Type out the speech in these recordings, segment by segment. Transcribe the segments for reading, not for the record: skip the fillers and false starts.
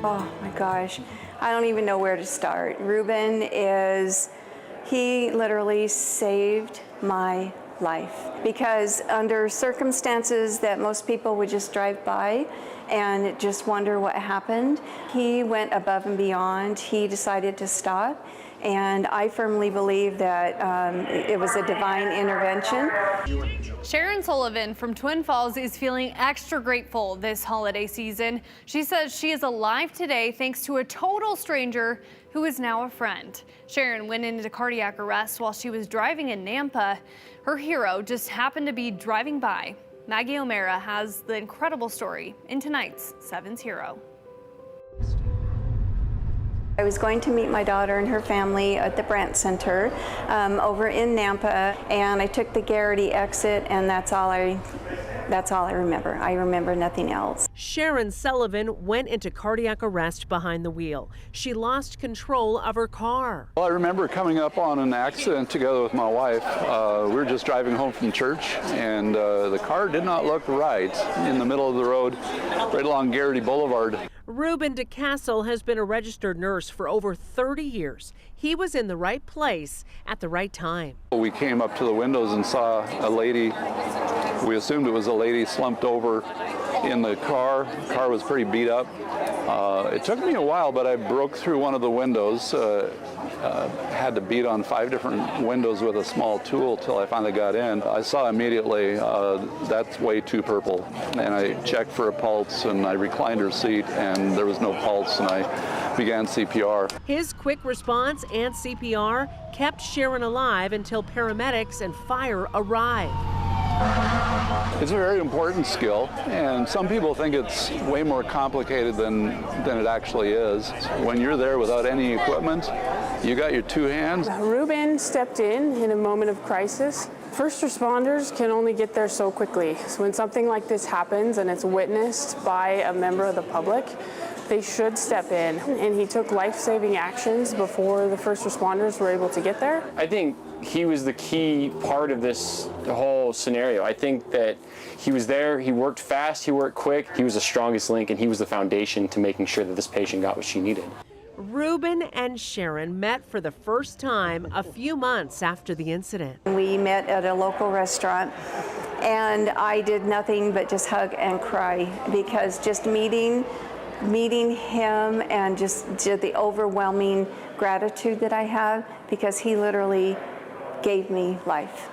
Oh my gosh, I don't even know where to start. Reuben he literally saved my life, because under circumstances that most people would just drive by and just wonder what happened, he went above and beyond. He decided to stop, and I firmly believe that it was a divine intervention. Sharon Sullivan from Twin Falls is feeling extra grateful this holiday season. She says she is alive today thanks to a total stranger who is now a friend. Sharon went into cardiac arrest while she was driving in Nampa. Her hero just happened to be driving by. Maggie O'Mara has the incredible story in tonight's 7's Hero. I was going to meet my daughter and her family at the Brant Center over in Nampa, and I took the Garrity exit, and that's all I remember. I remember nothing else. Sharon Sullivan went into cardiac arrest behind the wheel. She lost control of her car. Well, I remember coming up on an accident together with my wife. We were just driving home from church, and the car did not look right in the middle of the road, right along Garrity Boulevard. Reuben DeKastle has been a registered nurse for over 30 years. He was in the right place at the right time. We came up to the windows and saw a lady. We assumed it was a lady slumped over in the car. The car was pretty beat up. It took me a while, but I broke through one of the windows. Had to beat on 5 different windows with a small tool till I finally got in. I saw immediately that's way too purple, and I checked for a pulse, and I reclined her seat, and there was no pulse, and I began CPR. His quick response and CPR kept Sharon alive until paramedics and fire arrived. It's a very important skill, and some people think it's way more complicated than it actually is. When you're there without any equipment, you got your 2 hands. Reuben stepped in a moment of crisis. First responders can only get there so quickly. So when something like this happens and it's witnessed by a member of the public, they should step in. And he took life-saving actions before the first responders were able to get there. I think he was the key part of this whole scenario. I think that he was there, he worked fast, he worked quick, he was the strongest link, and he was the foundation to making sure that this patient got what she needed. Reuben and Sharon met for the first time a few months after the incident. We met at a local restaurant, and I did nothing but just hug and cry, because just meeting him and just the overwhelming gratitude that I have, because he literally gave me life.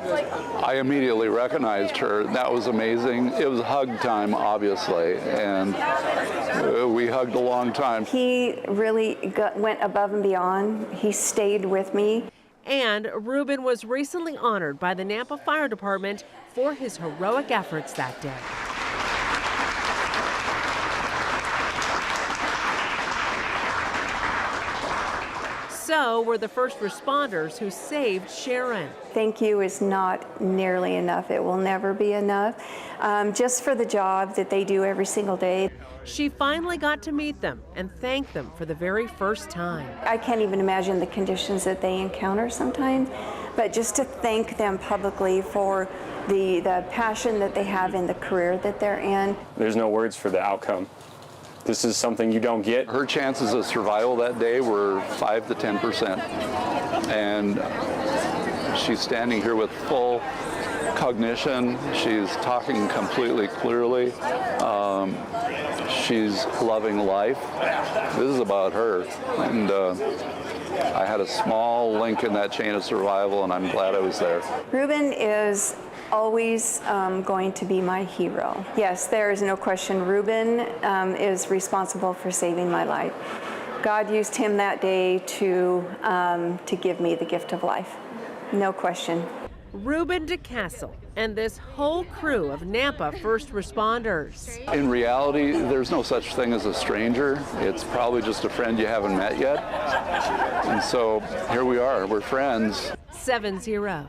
I immediately recognized her. That was amazing. It was hug time, obviously, and we hugged a long time. He really went above and beyond. He stayed with me. And Reuben was recently honored by the Nampa Fire Department for his heroic efforts that day. So were the first responders who saved Sharon. Thank you is not nearly enough. It will never be enough, just for the job that they do every single day. She finally got to meet them and thank them for the very first time. I can't even imagine the conditions that they encounter sometimes, but just to thank them publicly for the passion that they have in the career that they're in. There's no words for the outcome. This is something you don't get. Her chances of survival that day were 5 to 10%. And she's standing here with full cognition. She's talking completely clearly. She's loving life. This is about her. And I had a small link in that chain of survival, and I'm glad I was there. Reuben is always going to be my hero. Yes, there is no question. Reuben is responsible for saving my life. God used him that day to give me the gift of life. No question. Reuben DeKastle and this whole crew of Nampa first responders. In reality, there's no such thing as a stranger. It's probably just a friend you haven't met yet. And so here we are, we're friends. 7's Heroes.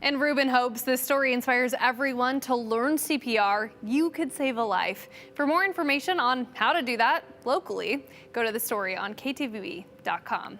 And Reuben hopes this story inspires everyone to learn CPR. You could save a life. For more information on how to do that locally, go to the story on ktvb.com.